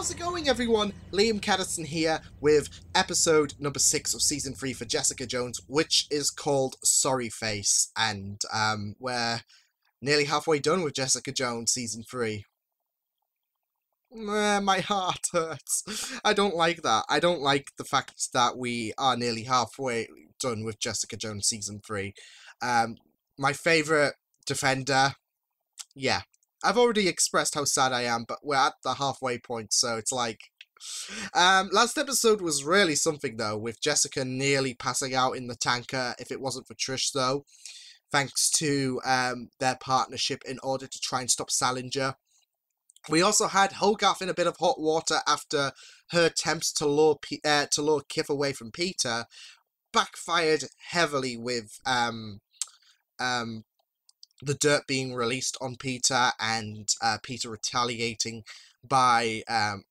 How's it going, everyone? Liam Catterson here with episode number 6 of season 3 for Jessica Jones, which is called Sorry Face, and we're nearly halfway done with Jessica Jones season 3. My heart hurts. I don't like that. I don't like the fact that we are nearly halfway done with Jessica Jones season 3. My favourite Defender, yeah. I've already expressed how sad I am, but we're at the halfway point, so it's like... last episode was really something, though, with Jessica nearly passing out in the tanker, if it wasn't for Trish, though, thanks to their partnership in order to try and stop Salinger. We also had Hogarth in a bit of hot water after her attempts to lure Kif away from Peter backfired heavily with the dirt being released on Peter and Peter retaliating by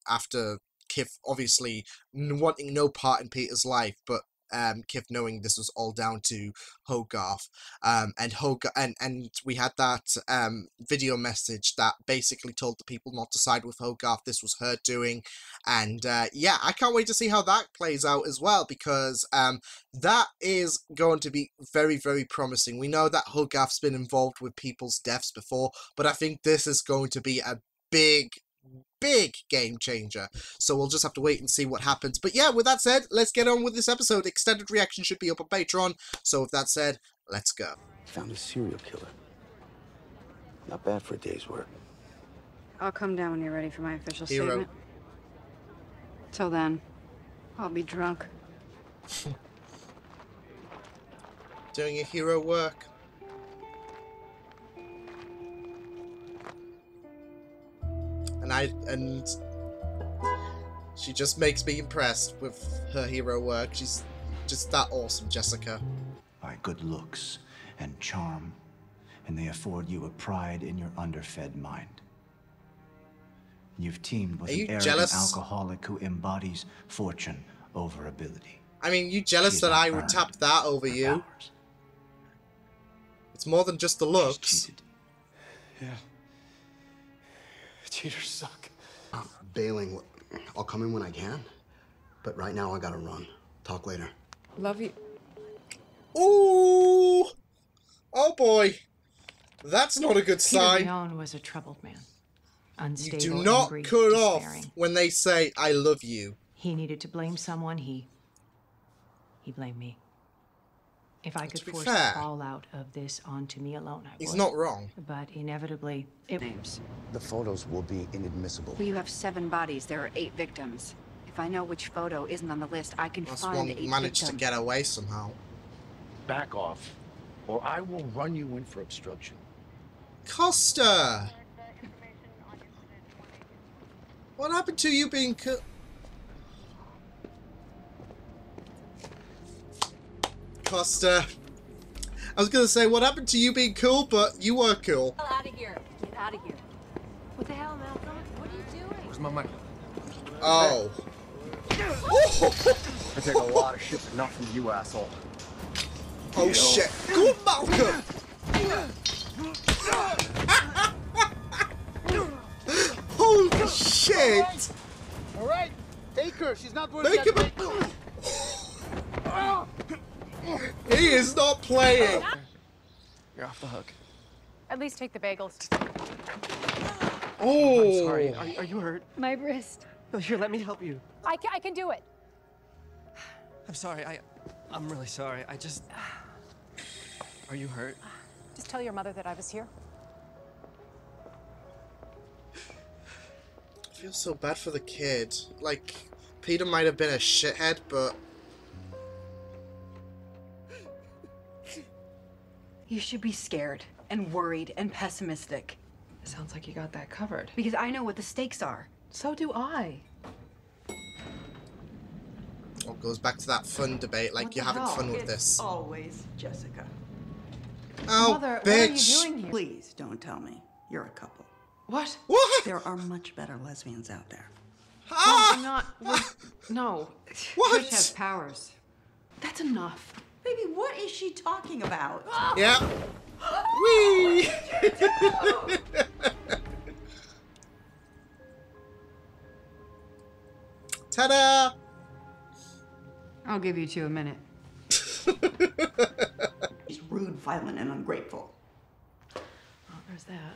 after Kif obviously wanting no part in Peter's life, but Kif knowing this was all down to Hogarth, and we had that video message that basically told the people not to side with Hogarth. This was her doing, and yeah, I can't wait to see how that plays out as well, because that is going to be very, very promising. We know that Hogarth's been involved with people's deaths before, but I think this is going to be a big game changer, so we'll just have to wait and see what happens. But yeah, with that said, let's get on with this episode. Extended reaction should be up on Patreon, so with that said, let's go. Found a serial killer. Not bad for a day's work. I'll come down when you're ready for my official Hero. statement. Till then, I'll be drunk. Doing your hero work. And she just makes me impressed with her hero work. She's just that awesome, Jessica. By good looks and charm, and they afford you a pride in your underfed mind. You've teamed with an arrogant alcoholic who embodies fortune over ability. I mean, you jealous that I would tap that over you? Powers. It's more than just the looks. Yeah. Cheaters suck. I'm bailing. I'll come in when I can. But right now, I gotta run. Talk later. Love you. Ooh! Oh boy. That's not a good sign. Peter Leon was a troubled man. Unstable, You do not angry, cut off despairing. when they say, I love you. He needed to blame someone. He blamed me. If I could to be force fair, the fallout of this onto me alone, I would. He's not wrong. But inevitably, it... Names. The photos will be inadmissible. Well, you have 7 bodies. There are 8 victims. If I know which photo isn't on the list, I can That's find one the 8th managed to victim. get away somehow. Back off, or I will run you in for obstruction. Costa! What happened to you being cool? Costa. I was gonna say, what happened to you being cool, but you were cool. Get out of here. Get out of here. What the hell, Malcolm? What are you doing? Where's my money? Oh. I take a lot of shit, but not from you, asshole. Oh shit. Good, Malcolm! Holy shit! All right, take her. She's not worth Make him He is not playing! You're off the hook. At least take the bagels. Oh! I'm sorry. Are you hurt? My wrist. Oh, here, let me help you. I can do it. I'm sorry. I'm really sorry. Are you hurt? Just tell your mother that I was here. I feel so bad for the kid. Like, Peter might have been a shithead, but... You should be scared and worried and pessimistic. Sounds like you got that covered. Because I know what the stakes are. So do I. Oh, goes back to that fun debate, like, What you're the having hell? fun with It's this. always Jessica. Oh, Mother, bitch! what are you doing here? Please don't tell me you're a couple. What? What? There are much better lesbians out there. Ah! I'm not. No. What? Trish has powers. That's enough. Baby, what is she talking about? Yeah. Whee! Ta-da! I'll give you 2 a minute. He's rude, violent, and ungrateful. Oh, there's that.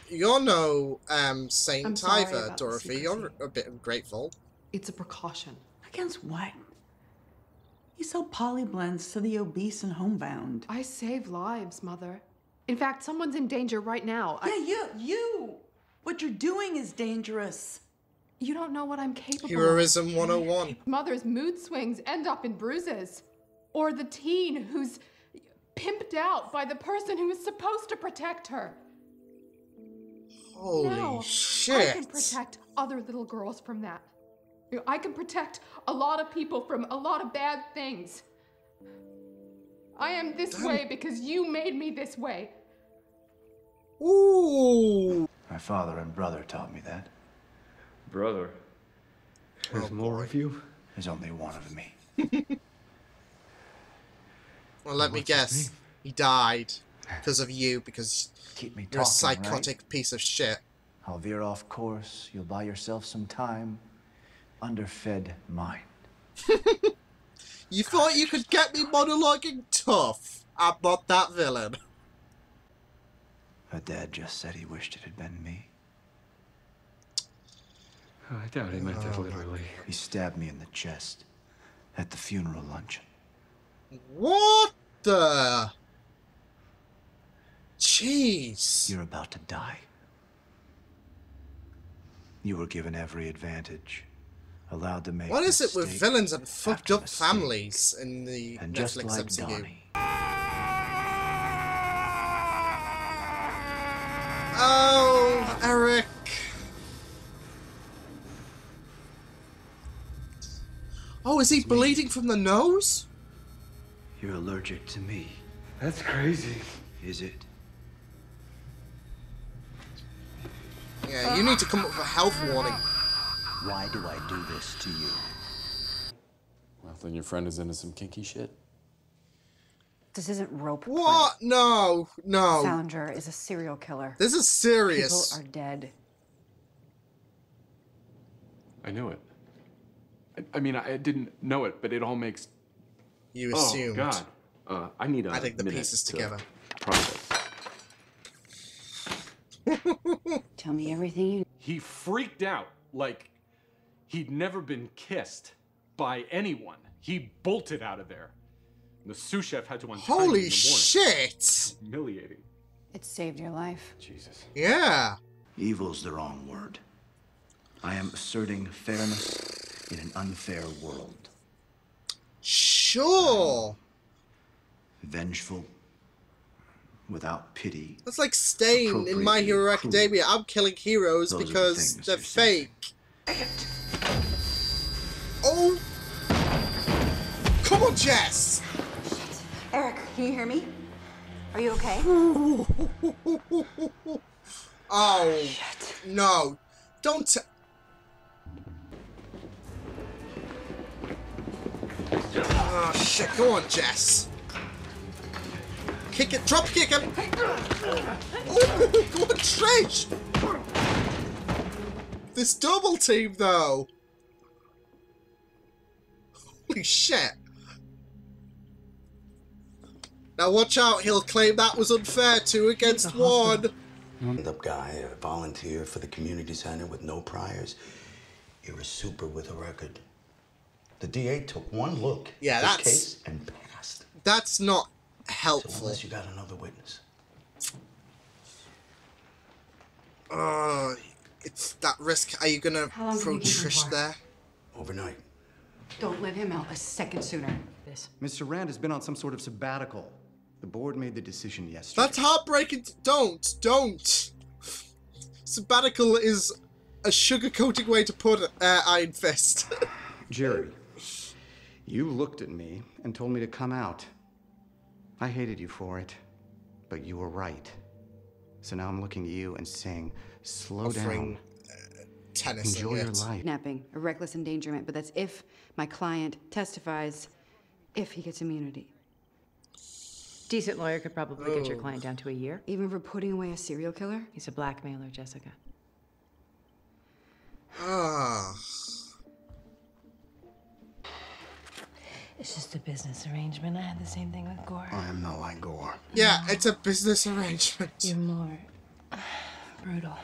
You're no saint I'm sorry either, about the Dorothy. You're secrecy. a bit ungrateful. It's a precaution. Against what? You sell polyblends to the obese and homebound. I save lives, Mother. In fact, someone's in danger right now. Yeah, you! What you're doing is dangerous. You don't know what I'm capable of. Heroism 101. Mother's mood swings end up in bruises. Or the teen who's pimped out by the person who is supposed to protect her. Holy Now, shit. I can protect other little girls from that. I can protect a lot of people from a lot of bad things. I am this way because you made me this way. Ooh. My father and brother taught me that. Brother. There's more of you? There's only one of me. Well, let me guess. He died because of you, because Keep me you're a talking, psychotic right? piece of shit. I'll veer off course. You'll buy yourself some time. Underfed mind. You thought you could get me monologuing tough? I'm not that villain. Her dad just said he wished it had been me. I doubt he meant that literally. He stabbed me in the chest at the funeral luncheon. What the? Jeez. You're about to die. You were given every advantage. Allowed to make What is it with mistake villains and fucked after up mistake. families in the And just Netflix like MCU? Donnie, Oh, Eric. Oh, is he bleeding from the nose? you're allergic to me. That's crazy. Is it? Yeah, you need to come up with a health warning. Why do I do this to you? Well, then your friend is into some kinky shit. This isn't rope play. What? No, no. Salinger is a serial killer. This is serious. People are dead. I knew it. I mean, I didn't know it, but it all makes... You assumed. Oh, God. I need a Adding the minute pieces to together. process. Tell me everything you... He freaked out like he'd never been kissed by anyone. He bolted out of there. The sous chef had to untie him in the Holy morning. shit! Humiliating. It saved your life. Jesus. Yeah. Evil's the wrong word. I am asserting fairness in an unfair world. Sure. Vengeful, without pity. That's like Stain in My Hero Academia. I'm killing heroes Those are the because things they're you're fake. Oh! Come on, Jess! Eric, can you hear me? Are you okay? Oh, Shit. no. Don't t- Oh, shit. Go on, Jess. Kick it. Drop kick him. Oh, go on, Trish. This double team, though. Holy shit. Now watch out. He'll claim that was unfair. 2 against 1. Stand-up guy, a volunteer for the community center with no priors. You're a super with a record. The DA took one look Yeah, at that's- this case and passed. That's not So helpful. unless you got another witness. It's that risk. Are you gonna How long throw can you keep him Trish for? there? Overnight. Don't let him out a second sooner. This. Mr. Rand has been on some sort of sabbatical. The board made the decision yesterday. That's heartbreaking. Don't. Sabbatical is a sugarcoating way to put it, Iron Fist. Jerry, you looked at me and told me to come out. I hated you for it, but you were right. So now I'm looking at you and saying, slow down. Tennis. Enjoy your life. Kidnapping, a reckless endangerment, but that's if my client testifies, if he gets immunity. Decent lawyer could probably get your client down to a year. Even for putting away a serial killer? He's a blackmailer, Jessica. Ah. It's just a business arrangement. I had the same thing with Gore. I am not like Gore. Yeah, it's a business arrangement. You're more brutal.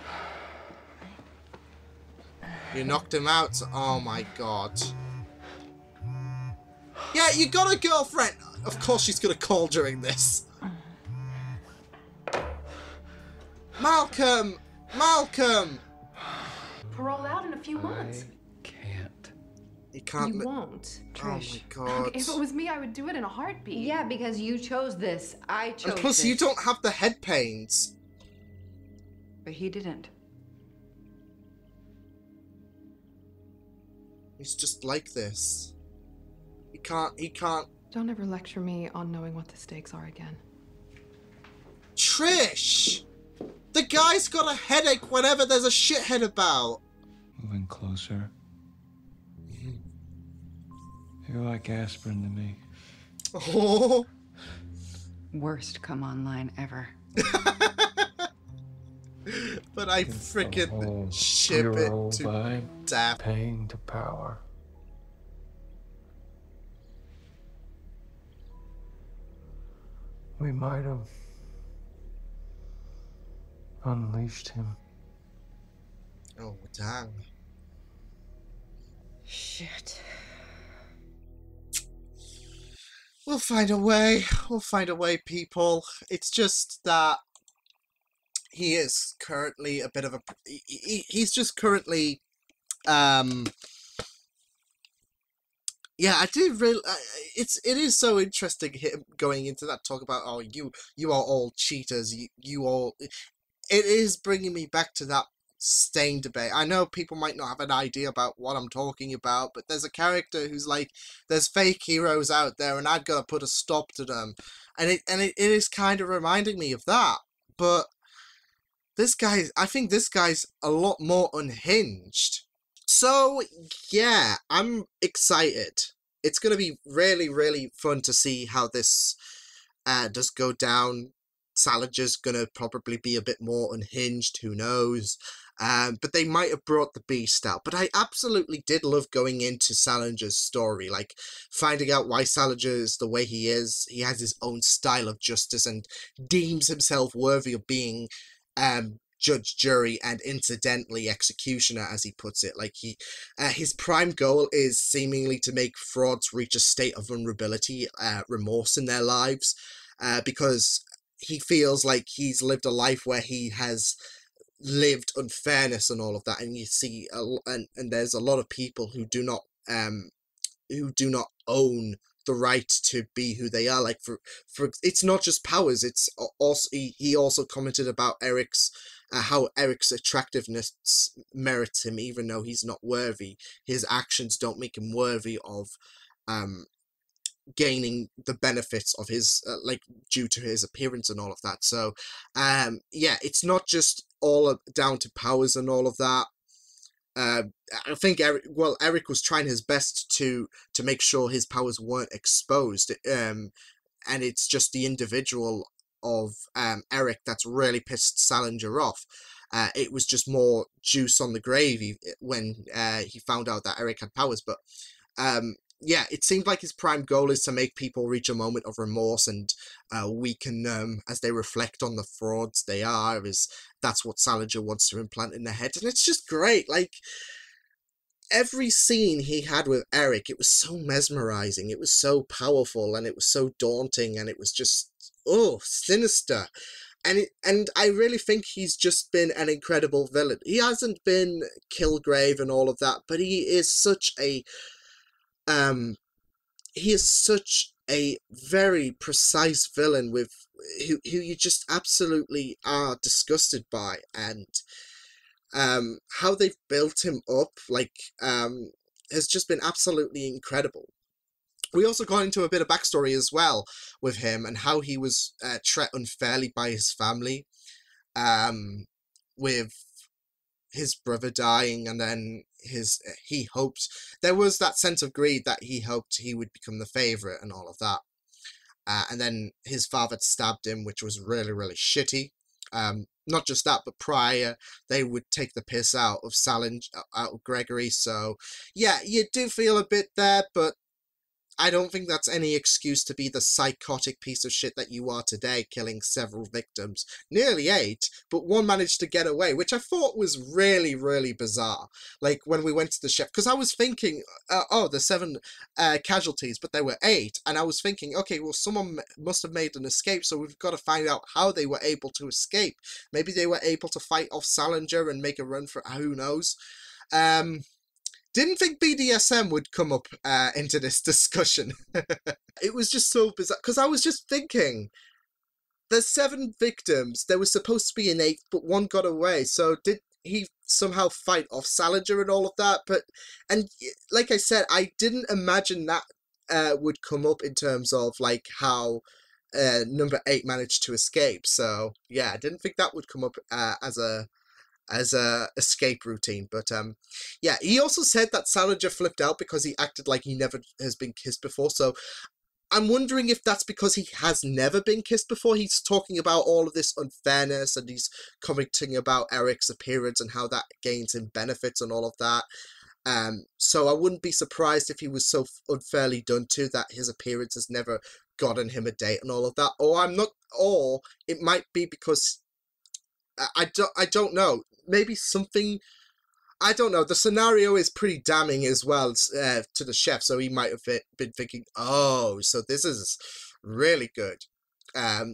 You knocked him out. Oh my god. Yeah, you got a girlfriend. Of course she's gonna call during this. Malcolm! Malcolm! Parole out in a few months. You can't. You won't. Oh my god. If it was me, I would do it in a heartbeat. Yeah, because you chose this. I chose And plus, this. you don't have the head pains. But he didn't. He's just like this. He can't. Don't ever lecture me on knowing what the stakes are again. Trish! The guy's got a headache whenever there's a shithead about. Moving closer. You're like aspirin to me. Oh. Worst come online ever. But I freaking ship it to death. Pain to power. We might have unleashed him. Oh, damn. Shit. We'll find a way. We'll find a way, people. It's just that he is currently a bit of a... He's just currently... Yeah, I do really... it is so interesting him going into that talk about, oh, you are all cheaters. You all... It is bringing me back to that Stain debate. I know people might not have an idea about what I'm talking about, but there's a character who's like, there's fake heroes out there and I've got to put a stop to them. And it is kind of reminding me of that. But this guy, I think this guy's a lot more unhinged. So, yeah, I'm excited. It's going to be really, really fun to see how this does go down. Salinger's going to probably be a bit more unhinged, who knows. But they might have brought the beast out. But I absolutely did love going into Salinger's story, like finding out why Salinger is the way he is. He has his own style of justice and deems himself worthy of being judge, jury, and incidentally executioner, as he puts it. Like his prime goal is seemingly to make frauds reach a state of vulnerability, remorse in their lives, because he feels like he's lived a life where he has lived unfairness and all of that, and you see, and there's a lot of people who do not own the right to be who they are. Like for it's not just powers. It's also he also commented about Eric's how Eric's attractiveness merits him, even though he's not worthy. His actions don't make him worthy of gaining the benefits of his like due to his appearance and all of that. So yeah, it's not just all down to powers and all of that. I think Eric was trying his best to make sure his powers weren't exposed, and it's just the individual of Eric that's really pissed Salinger off. It was just more juice on the gravy when he found out that Eric had powers. But yeah, it seemed like his prime goal is to make people reach a moment of remorse and weaken them as they reflect on the frauds they are. That's what Salinger wants to implant in their heads, and it's just great. Like every scene he had with Eric, it was so mesmerizing, it was so powerful, and it was so daunting, and it was just sinister. And I really think he's just been an incredible villain. He hasn't been Kilgrave and all of that, but he is such a very precise villain with who you just absolutely are disgusted by, and how they've built him up has just been absolutely incredible. We also got into a bit of backstory as well with him and how he was treated unfairly by his family, with his brother dying, and then he hoped there was that sense of greed that he hoped he would become the favorite and all of that, and then his father stabbed him, which was really, really shitty. not just that, but prior, they would take the piss out of out of Gregory. So, yeah, you do feel a bit there, but I don't think that's any excuse to be the psychotic piece of shit that you are today, killing several victims. Nearly 8, but one managed to get away, which I thought was really, really bizarre. Like, when we went to the chef, because I was thinking, oh, the 7 casualties, but there were 8, and I was thinking, okay, well, someone must have made an escape, so we've got to find out how they were able to escape. Maybe they were able to fight off Salinger and make a run for it, who knows? Didn't think BDSM would come up into this discussion. It was just so bizarre, because I was just thinking, there's 7 victims, there was supposed to be an 8th, but one got away, so did he somehow fight off Salinger and all of that? But, and like I said, I didn't imagine that would come up in terms of, like, how number 8 managed to escape, so, yeah, I didn't think that would come up as a escape routine. But yeah, he also said that Salinger flipped out because he acted like he never has been kissed before, so I'm wondering if that's because he has never been kissed before. He's talking about all of this unfairness, and he's commenting about Eric's appearance and how that gains him benefits and all of that. So I wouldn't be surprised if he was so unfairly done to that his appearance has never gotten him a date and all of that. Or it might be because I don't know. Maybe something, I don't know. The scenario is pretty damning as well to the chef, so he might have been thinking, oh, so this is really good.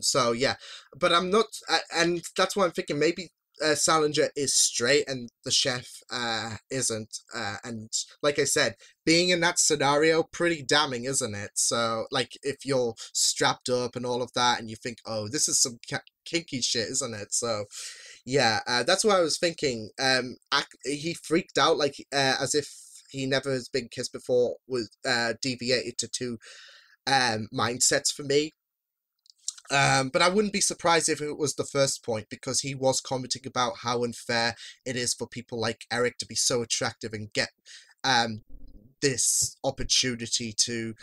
So yeah, but I'm not, and that's why I'm thinking maybe Salinger is straight and the chef isn't. And like I said, being in that scenario, pretty damning, isn't it? So, like, if you're strapped up and all of that, and you think, oh, this is some kinky shit, isn't it? So, yeah, that's what I was thinking. He freaked out, like, as if he never has been kissed before, was deviated to 2 mindsets for me. But I wouldn't be surprised if it was the first point, because he was commenting about how unfair it is for people like Eric to be so attractive and get this opportunity to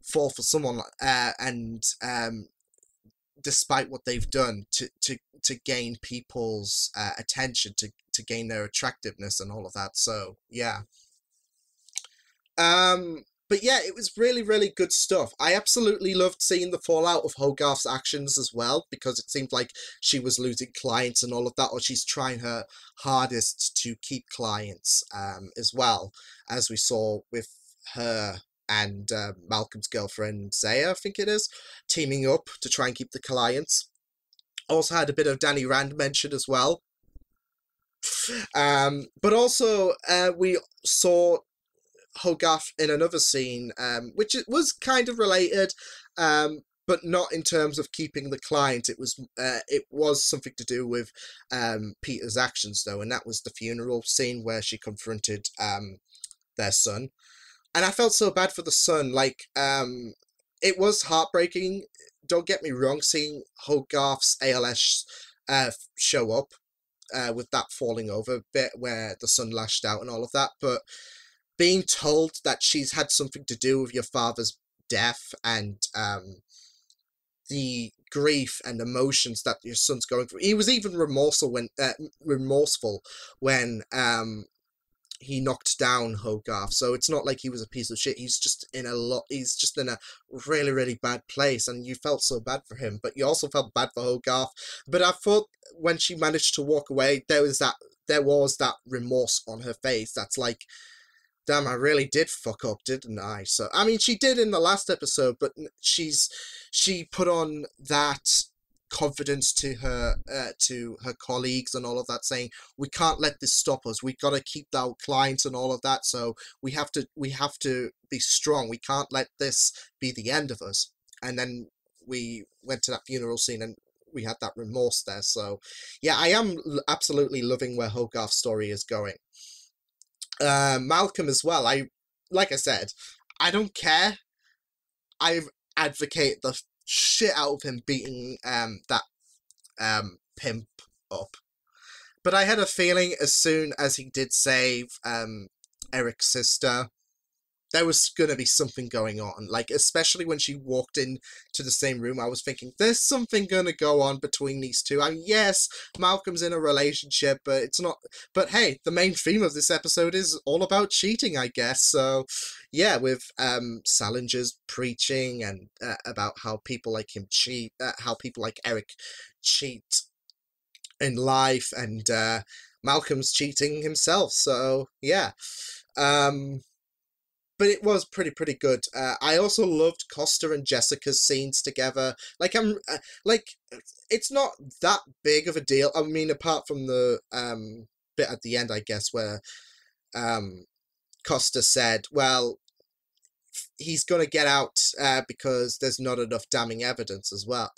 fall for someone, and despite what they've done to gain people's attention, to gain their attractiveness and all of that. So yeah. But yeah, it was really, really good stuff. I absolutely loved seeing the fallout of Hogarth's actions as well, because it seemed like she was losing clients and all of that, or she's trying her hardest to keep clients as well, as we saw with her and Malcolm's girlfriend, Zaya, I think it is, teaming up to try and keep the clients. Also had a bit of Danny Rand mentioned as well. But also, we saw Hogarth in another scene, which it was kind of related, but not in terms of keeping the client. It was something to do with Peter's actions, though, and that was the funeral scene where she confronted their son. And I felt so bad for the son. Like, it was heartbreaking, don't get me wrong, seeing Hogarth's ALS show up with that falling over bit where the son lashed out and all of that, but being told that she's had something to do with your father's death, and the grief and emotions that your son's going through. He was even remorseful when he knocked down Hogarth. So it's not like he was a piece of shit. He's just in a really, really bad place, and you felt so bad for him, but you also felt bad for Hogarth. But I thought when she managed to walk away, there was that remorse on her face. That's like, damn, I really did fuck up, didn't I? So, I mean, she did in the last episode, but she put on that confidence to her colleagues and all of that, saying, we can't let this stop us. We got to keep our clients and all of that. So we have to be strong. We can't let this be the end of us. And then we went to that funeral scene, and we had that remorse there. So yeah, I am absolutely loving where Hogarth's story is going. Malcolm as well. Like I said, I don't care. I advocate the shit out of him beating that pimp up. But I had a feeling as soon as he did save Eric's sister, there was gonna be something going on. Like, especially when she walked in to the same room, I was thinking, there's something gonna go on between these two. I mean, yes, Malcolm's in a relationship, but it's not. But hey, the main theme of this episode is all about cheating, I guess. So, yeah, with Salinger's preaching and about how people like him cheat, how people like Eric cheat in life, and Malcolm's cheating himself. So yeah. But it was pretty good. I also loved Costa and Jessica's scenes together. Like like it's not that big of a deal. I mean, apart from the bit at the end, I guess, where Costa said, "Well, he's gonna get out because there's not enough damning evidence as well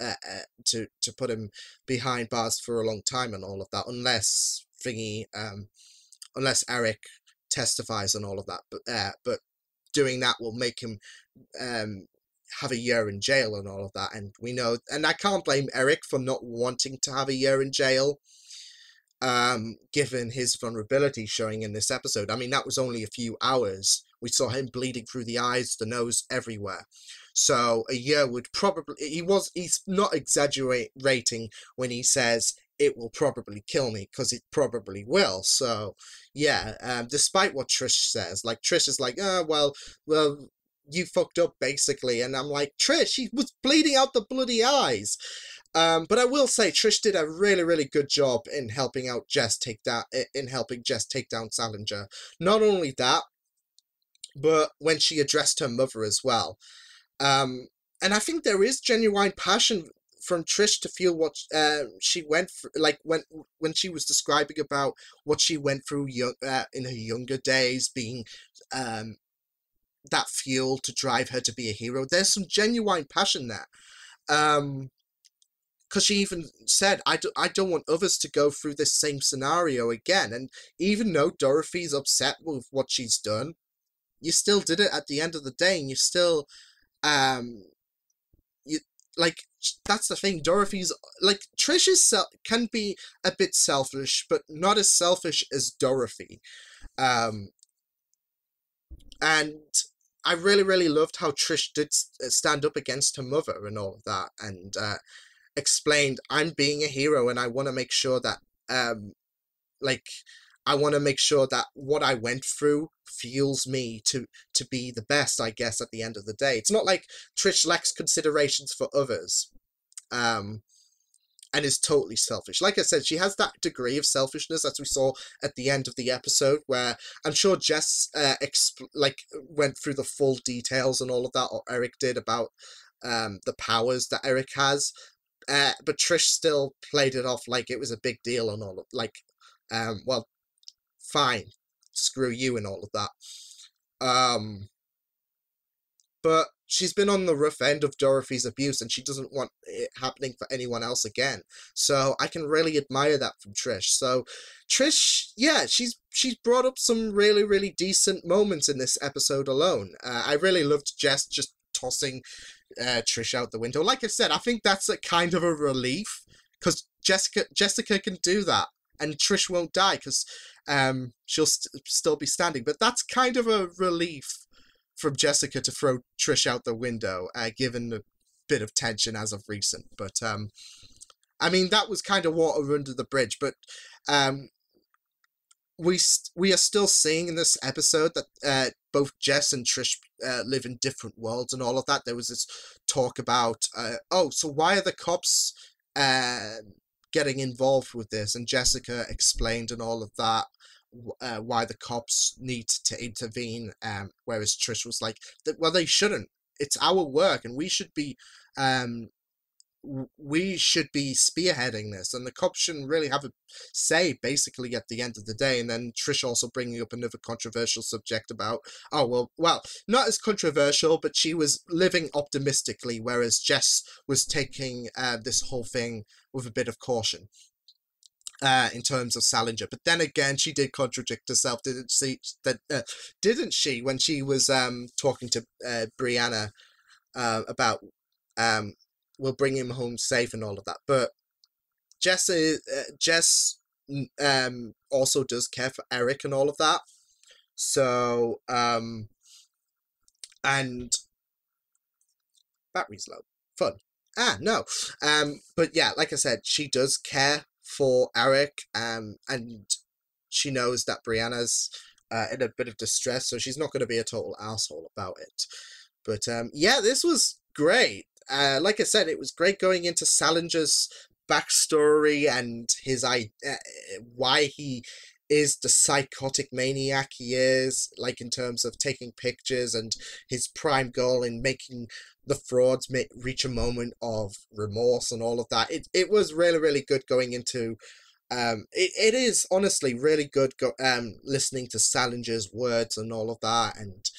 to put him behind bars for a long time and all of that, unless unless Eric testifies and all of that. But doing that will make him have a year in jail and all of that, and we know, and I can't blame Eric for not wanting to have a year in jail, given his vulnerability showing in this episode. I mean, that was only a few hours. We saw him bleeding through the eyes, the nose, everywhere. So a year would probably, he's not exaggerating when he says it will probably kill me, because it probably will. So yeah, despite what Trish says, like Trish is like, oh, well, you fucked up basically, and I'm like, Trish, he was bleeding out the bloody eyes. But I will say Trish did a really good job in helping Jess take down Salinger. Not only that, but when she addressed her mother as well. And I think there is genuine passion from Trish to feel what she went through, like when she was describing about what she went through in her younger days, being that fuel to drive her to be a hero. There's some genuine passion there. Because she even said, I don't want others to go through this same scenario again. And even though Dorothy's upset with what she's done, you still did it at the end of the day, and you still like, that's the thing. Dorothy's like, Trish can be a bit selfish, but not as selfish as Dorothy. And I really loved how Trish did stand up against her mother and all of that, and explained, I'm being a hero, and I want to make sure that I want to make sure that what I went through fuels me to be the best, I guess, at the end of the day. It's not like Trish lacks considerations for others, and is totally selfish. Like I said, she has that degree of selfishness, as we saw at the end of the episode, where I'm sure Jess went through the full details and all of that, or Eric did, about the powers that Eric has. But Trish still played it off like it was a big deal and all of, like, well, fine, screw you and all of that. But she's been on the rough end of Dorothy's abuse, and she doesn't want it happening for anyone else again. So I can really admire that from Trish. So Trish, yeah, she's brought up some really decent moments in this episode alone. I really loved Jess just tossing Trish out the window. Like I said, I think that's a kind of a relief, because Jessica can do that, and Trish won't die because she'll still be standing. But that's kind of a relief from Jessica to throw Trish out the window, given the bit of tension as of recent. But I mean, that was kind of water under the bridge. But we are still seeing in this episode that both Jess and Trish live in different worlds and all of that. There was this talk about, so why are the cops getting involved with this? And Jessica explained and all of that, why the cops need to intervene, whereas Trish was like, well, they shouldn't. It's our work, and we should be spearheading this, and the cops shouldn't really have a say, basically, at the end of the day. And then Trish also bringing up another controversial subject about, well, not as controversial, but she was living optimistically, whereas Jess was taking this whole thing with a bit of caution. In terms of Salinger. But then again, she did contradict herself, didn't she, when she was talking to Brianna about we'll bring him home safe and all of that. But Jess also does care for Eric and all of that. So And battery's low. Fun. No. But yeah, like I said, she does care for Eric, and she knows that Brianna's in a bit of distress, so she's not going to be a total asshole about it. But yeah, this was great. Like I said, it was great going into Salinger's backstory and his why he is the psychotic maniac he is, like in terms of taking pictures and his prime goal in making the frauds reach a moment of remorse and all of that. It was really, really good going into it is honestly really good listening to Salinger's words and all of that, and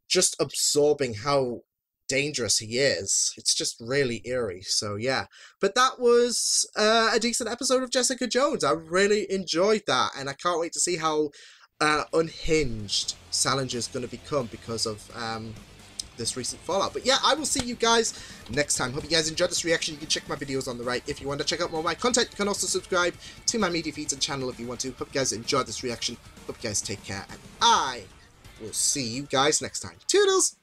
just absorbing how dangerous he is. It's just really eerie. So yeah, but that was a decent episode of Jessica Jones. I really enjoyed that, and I can't wait to see how unhinged Salinger's going to become because of this recent fallout. But yeah, I will see you guys next time. Hope you guys enjoyed this reaction. You can check my videos on the right. If you want to check out more of my content, you can also subscribe to my media feeds and channel if you want to. Hope you guys enjoyed this reaction. Hope you guys take care, and I will see you guys next time. Toodles!